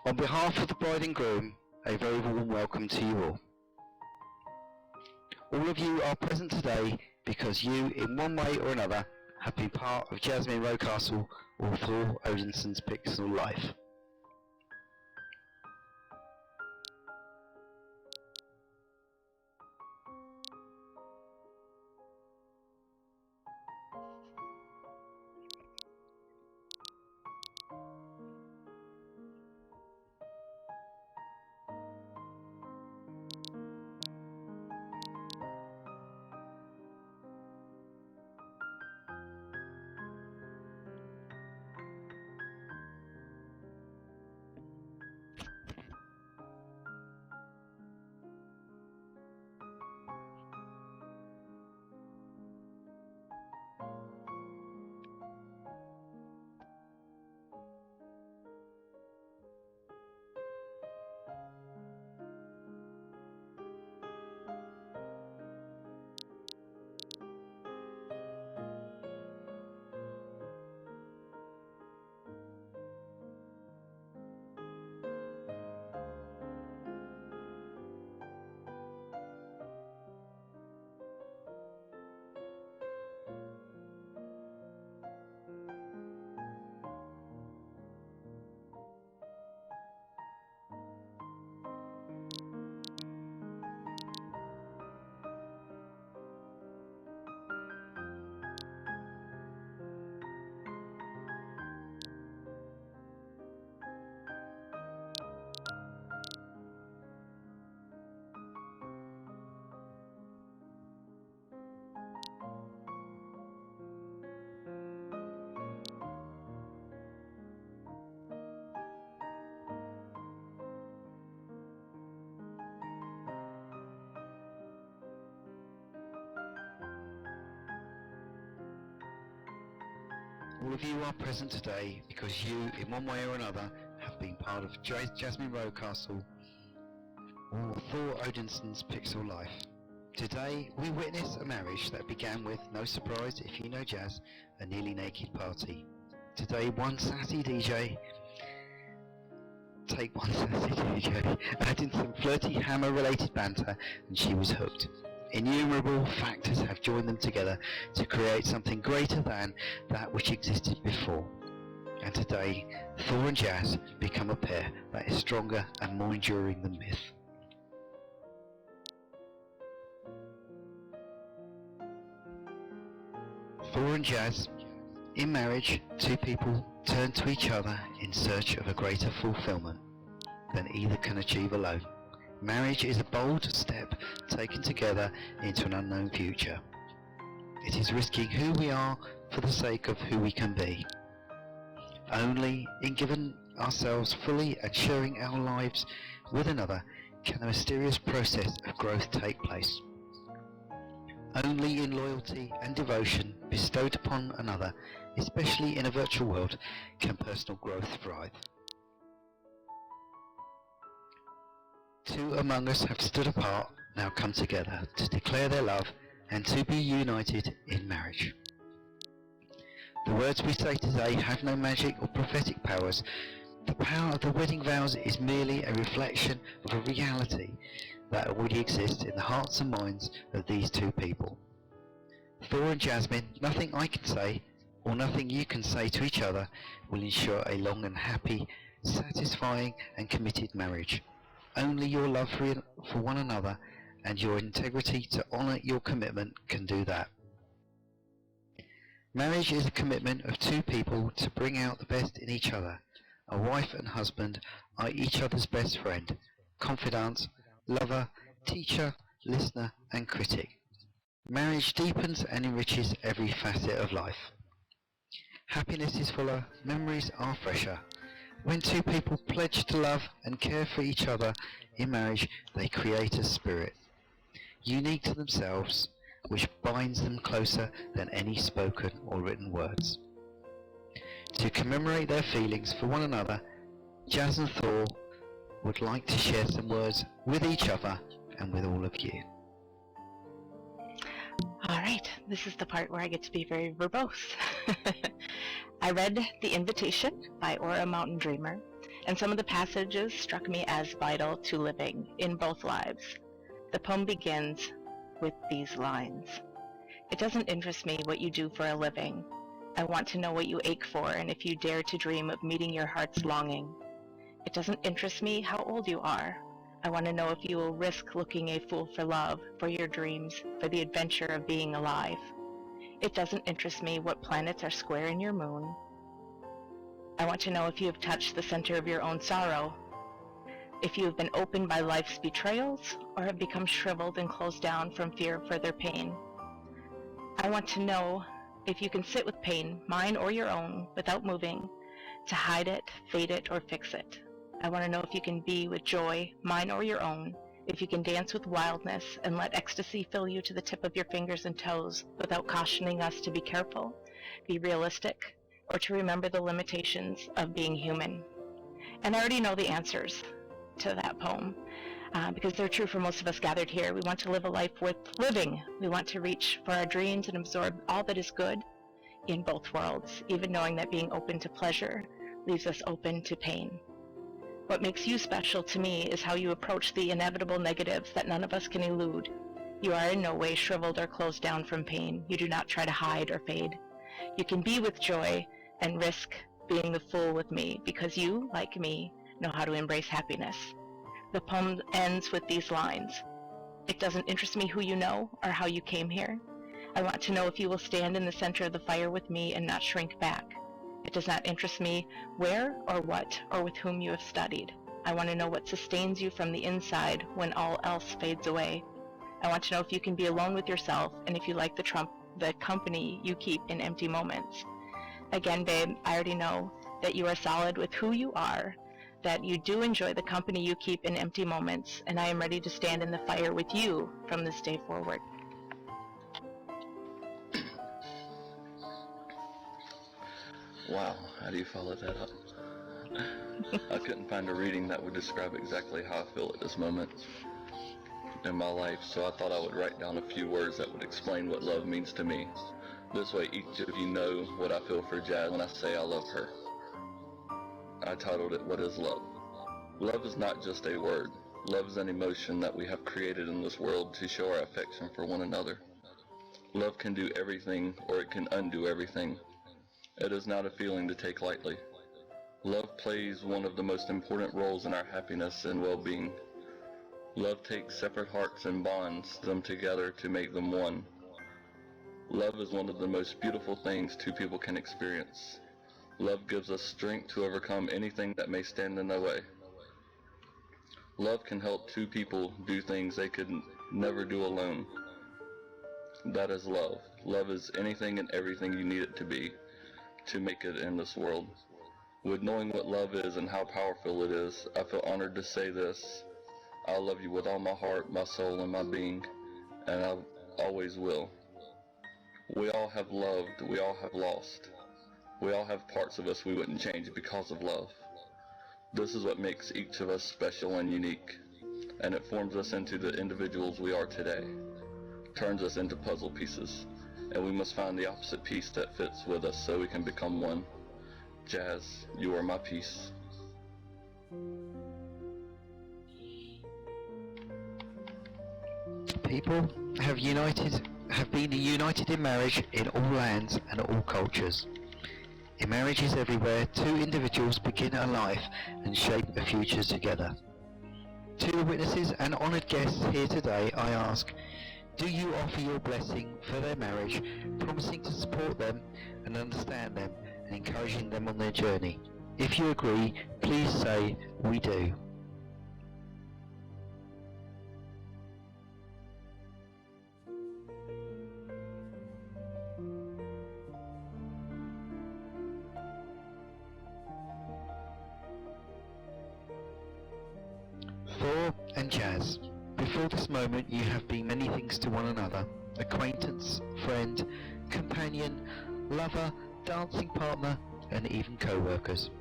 On behalf of the bride and groom, a very warm welcome to you all. All of you are present today because you, in one way or another, have been part of Jasmyn Rocastle or Thor Odinson's Pixel Life. All of you are present today because you, in one way or another, have been part of Jasmyn Rocastle or Thor Odinson's Pixel Life. Today, we witness a marriage that began with, no surprise if you know jazz, a nearly naked party. Today, one sassy DJ added some flirty hammer-related banter, and she was hooked. Innumerable factors have joined them together to create something greater than that which existed before. And today, Thor and Jazz become a pair that is stronger and more enduring than myth. Thor and Jazz. In marriage, two people turn to each other in search of a greater fulfillment than either can achieve alone. Marriage is a bold step taken together into an unknown future. It is risking who we are for the sake of who we can be. Only in giving ourselves fully and sharing our lives with another can the mysterious process of growth take place. Only in loyalty and devotion bestowed upon another, especially in a virtual world, can personal growth thrive. Two among us have stood apart, now come together to declare their love and to be united in marriage. The words we say today have no magic or prophetic powers. The power of the wedding vows is merely a reflection of a reality that already exists in the hearts and minds of these two people. Thor and Jasmyn, nothing I can say or nothing you can say to each other will ensure a long and happy, satisfying and committed marriage. Only your love for one another and your integrity to honour your commitment can do that. Marriage is a commitment of two people to bring out the best in each other. A wife and husband are each other's best friend, confidant, lover, teacher, listener and critic. Marriage deepens and enriches every facet of life. Happiness is fuller, memories are fresher. When two people pledge to love and care for each other in marriage, they create a spirit, unique to themselves, which binds them closer than any spoken or written words. To commemorate their feelings for one another, Jazz and Thor would like to share some words with each other and with all of you. Alright, this is the part where I get to be very verbose. I read The Invitation by Aura Mountain Dreamer, and some of the passages struck me as vital to living in both lives. The poem begins with these lines. It doesn't interest me what you do for a living. I want to know what you ache for and if you dare to dream of meeting your heart's longing. It doesn't interest me how old you are. I want to know if you will risk looking a fool for love, for your dreams, for the adventure of being alive. It doesn't interest me what planets are square in your moon. I want to know if you have touched the center of your own sorrow, if you have been opened by life's betrayals, or have become shriveled and closed down from fear of further pain. I want to know if you can sit with pain, mine or your own, without moving, to hide it, fade it, or fix it. I want to know if you can be with joy, mine or your own, if you can dance with wildness and let ecstasy fill you to the tip of your fingers and toes without cautioning us to be careful, be realistic, or to remember the limitations of being human. And I already know the answers to that poem, because they're true for most of us gathered here. We want to live a life worth living. We want to reach for our dreams and absorb all that is good in both worlds, even knowing that being open to pleasure leaves us open to pain. What makes you special to me is how you approach the inevitable negatives that none of us can elude. You are in no way shriveled or closed down from pain. You do not try to hide or fade. You can be with joy and risk being the fool with me, because you, like me, know how to embrace happiness. The poem ends with these lines. It doesn't interest me who you know or how you came here. I want to know if you will stand in the center of the fire with me and not shrink back. It does not interest me where or what or with whom you have studied. I want to know what sustains you from the inside when all else fades away. I want to know if you can be alone with yourself and if you like the company you keep in empty moments. Again, babe, I already know that you are solid with who you are, that you do enjoy the company you keep in empty moments, and I am ready to stand in the fire with you from this day forward. Wow, how do you follow that up? I couldn't find a reading that would describe exactly how I feel at this moment in my life, so I thought I would write down a few words that would explain what love means to me. This way each of you know what I feel for Jazz when I say I love her. I titled it, What is Love? Love is not just a word. Love is an emotion that we have created in this world to show our affection for one another. Love can do everything, or it can undo everything. It is not a feeling to take lightly. Love plays one of the most important roles in our happiness and well-being. Love takes separate hearts and bonds them together to make them one. Love is one of the most beautiful things two people can experience. Love gives us strength to overcome anything that may stand in their way. Love can help two people do things they could never do alone. That is love. Love is anything and everything you need it to be to make it in this world. With knowing what love is and how powerful it is, I feel honored to say this. I love you with all my heart, my soul, and my being, and I always will. We all have loved, we all have lost. We all have parts of us we wouldn't change because of love. This is what makes each of us special and unique, and it forms us into the individuals we are today, turns us into puzzle pieces, and we must find the opposite piece that fits with us so we can become one. Jazz, you are my piece. People have been united in marriage in all lands and all cultures. In marriages everywhere, two individuals begin a life and shape a future together. To the witnesses and honoured guests here today, I ask, do you offer your blessing for their marriage, promising to support them and understand them and encouraging them on their journey? If you agree, please say, we do. Thor and Jazz, before this moment you have been many things to one another: acquaintance, friend, companion, lover, dancing partner, and even co-workers.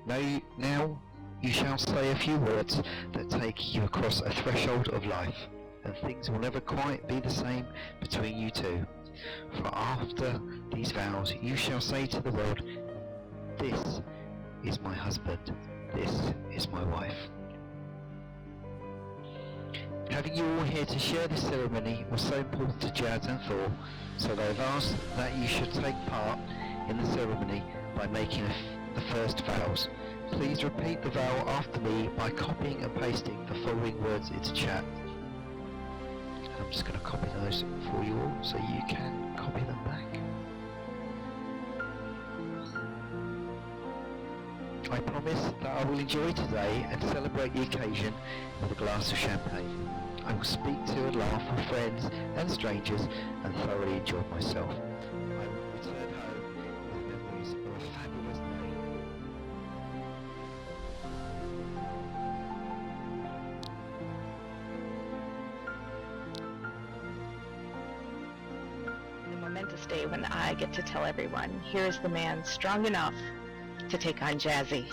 Now you shall say a few words that take you across a threshold of life, and things will never quite be the same between you two. For after these vows you shall say to the world, this is my husband. This is my wife. Having you all here to share this ceremony was so important to Jazz and Thor, so they have asked that you should take part in the ceremony by making the first vows. Please repeat the vow after me by copying and pasting the following words into chat. I'm just going to copy those for you all so you can copy them back. I promise that I will enjoy today and celebrate the occasion with a glass of champagne. I will speak to and laugh with friends and strangers and thoroughly enjoy myself. I will return home with memories of a fabulous day. The momentous day when I get to tell everyone, here is the man strong enough to take on Jazzy.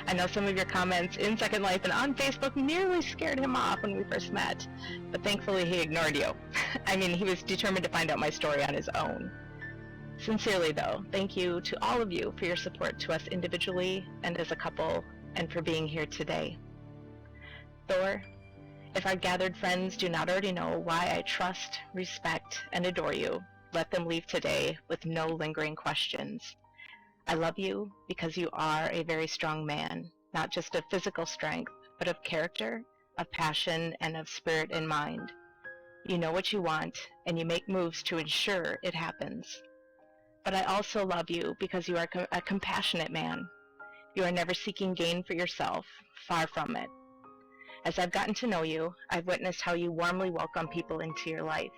I know some of your comments in Second Life and on Facebook nearly scared him off when we first met, but thankfully he ignored you. I mean, he was determined to find out my story on his own. Sincerely though, thank you to all of you for your support to us individually and as a couple, and for being here today. Thor, if our gathered friends do not already know why I trust, respect, and adore you, let them leave today with no lingering questions. I love you because you are a very strong man, not just of physical strength, but of character, of passion, and of spirit and mind. You know what you want, and you make moves to ensure it happens. But I also love you because you are a compassionate man. You are never seeking gain for yourself, far from it. As I've gotten to know you, I've witnessed how you warmly welcome people into your life.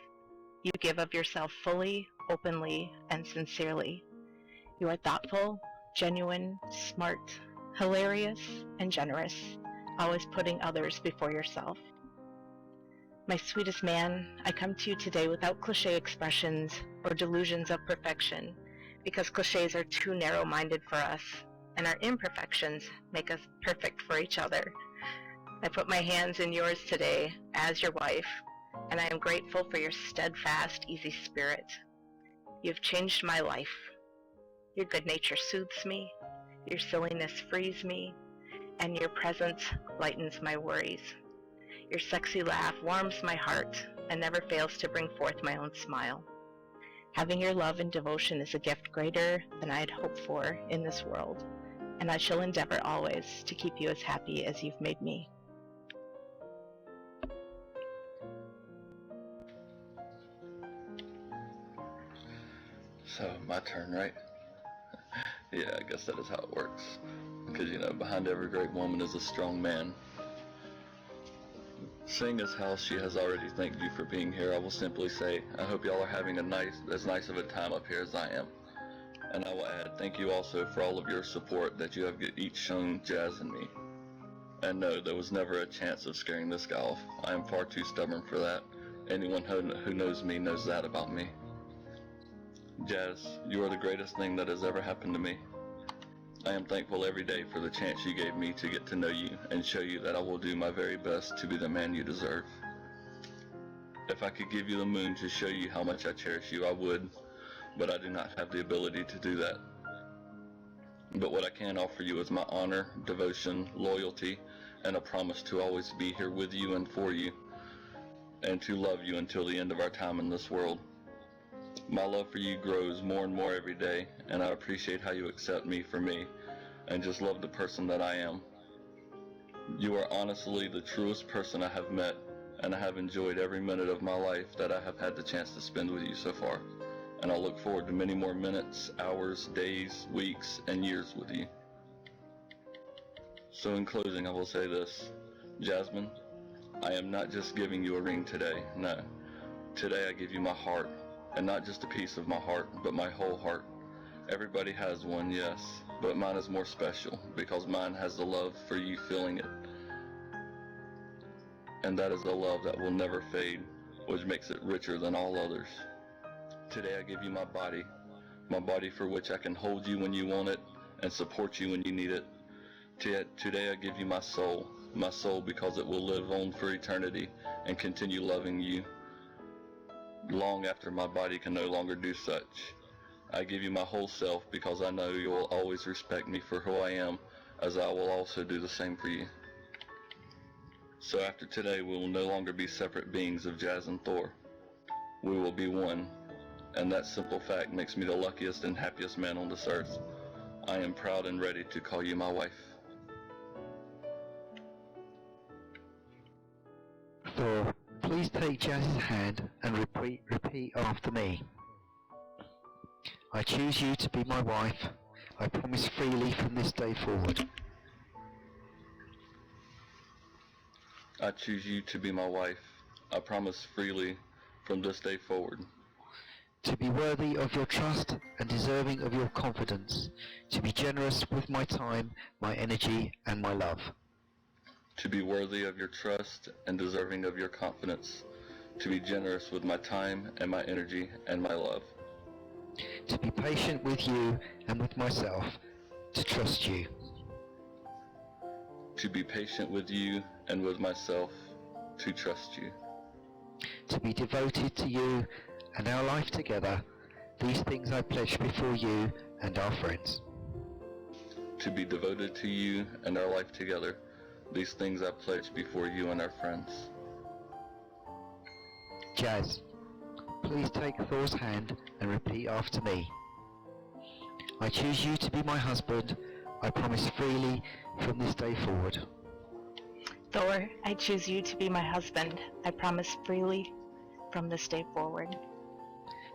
You give of yourself fully, openly, and sincerely. You are thoughtful, genuine, smart, hilarious, and generous, always putting others before yourself. My sweetest man, I come to you today without cliché expressions or delusions of perfection, because clichés are too narrow-minded for us, and our imperfections make us perfect for each other. I put my hands in yours today as your wife, and I am grateful for your steadfast, easy spirit. You've changed my life. Your good nature soothes me, your silliness frees me, and your presence lightens my worries. Your sexy laugh warms my heart and never fails to bring forth my own smile. Having your love and devotion is a gift greater than I had hoped for in this world, and I shall endeavor always to keep you as happy as you've made me. So, my turn, right? Yeah, I guess that is how it works. Because, behind every great woman is a strong man. Seeing as how she has already thanked you for being here, I will simply say, I hope y'all are having as nice of a time up here as I am. And I will add, thank you also for all of your support that you have each shown Jazz and me. And no, there was never a chance of scaring this guy off. I am far too stubborn for that. Anyone who knows me knows that about me. Jazz, you are the greatest thing that has ever happened to me. I am thankful every day for the chance you gave me to get to know you and show you that I will do my very best to be the man you deserve. If I could give you the moon to show you how much I cherish you, I would, but I do not have the ability to do that. But what I can offer you is my honor, devotion, loyalty, and a promise to always be here with you and for you, and to love you until the end of our time in this world. My love for you grows more and more every day, and I appreciate how you accept me for me, and just love the person that I am. You are honestly the truest person I have met, and I have enjoyed every minute of my life that I have had the chance to spend with you so far, and I look forward to many more minutes, hours, days, weeks, and years with you. So in closing, I will say this. Jasmyn, I am not just giving you a ring today, no. Today I give you my heart. And not just a piece of my heart, but my whole heart. Everybody has one, yes, but mine is more special because mine has the love for you feeling it. And that is a love that will never fade, which makes it richer than all others. Today I give you my body for which I can hold you when you want it and support you when you need it. Today I give you my soul because it will live on for eternity and continue loving you long after my body can no longer do such. I give you my whole self because I know you will always respect me for who I am, as I will also do the same for you. So after today, we will no longer be separate beings of Jazz and Thor. We will be one, and that simple fact makes me the luckiest and happiest man on this earth. I am proud and ready to call you my wife. Thor, please take Jazz's hand and repeat after me. I choose you to be my wife. I promise freely from this day forward. I choose you to be my wife. I promise freely from this day forward. To be worthy of your trust and deserving of your confidence. To be generous with my time, my energy, and my love. To be worthy of your trust and deserving of your confidence. To be generous with my time and my energy and my love. To be patient with you and with myself. To trust you. To be patient with you and with myself. To trust you. To be devoted to you and our life together. These things I pledge before you and our friends. To be devoted to you and our life together. These things I pledge before you and our friends. Jazz, please take Thor's hand and repeat after me. I choose you to be my husband. I promise freely from this day forward. Thor, I choose you to be my husband. I promise freely from this day forward.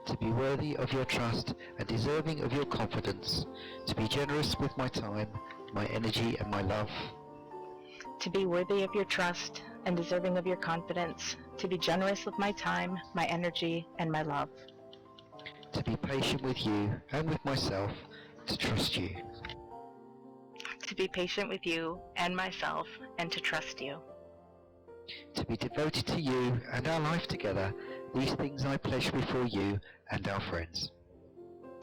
To be worthy of your trust and deserving of your confidence. To be generous with my time, my energy, and my love. To be worthy of your trust and deserving of your confidence. To be generous with my time, my energy, and my love. To be patient with you and with myself. To trust you. To be patient with you and myself, and to trust you. To be devoted to you and our life together. These things I pledge before you and our friends.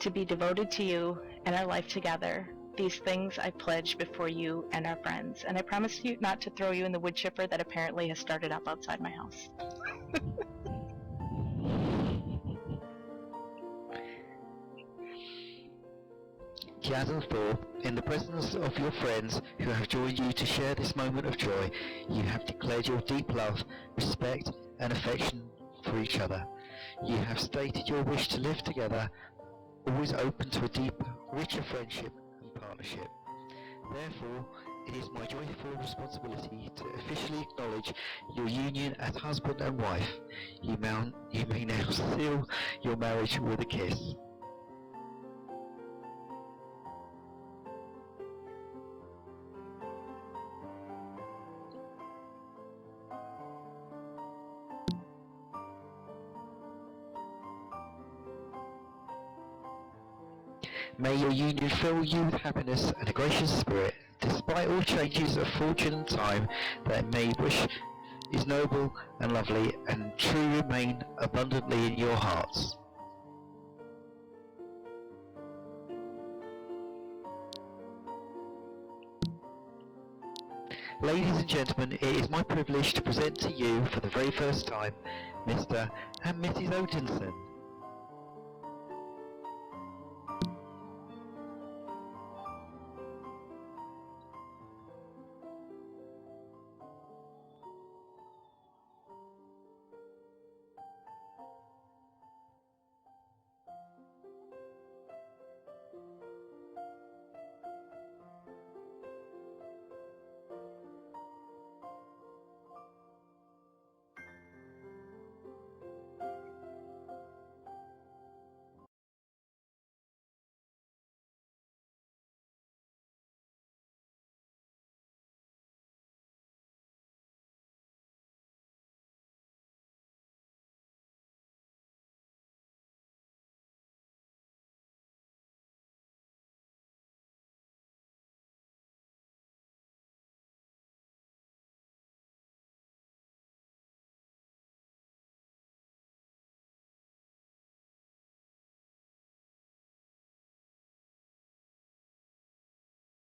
To be devoted to you and our life together. These things I pledge before you and our friends. And I promise you not to throw you in the wood chipper that apparently has started up outside my house. Jazz and Thor, in the presence of your friends who have joined you to share this moment of joy, you have declared your deep love, respect, and affection for each other. You have stated your wish to live together, always open to a deeper, richer friendship and partnership. Therefore, it is my joyful responsibility to officially acknowledge your union as husband and wife. You may now seal your marriage with a kiss. May your union fill you with happiness and a gracious spirit, despite all changes of fortune and time, that may wish is noble and lovely, and true remain abundantly in your hearts. Ladies and gentlemen, it is my privilege to present to you for the very first time Mr. and Mrs. Odinson.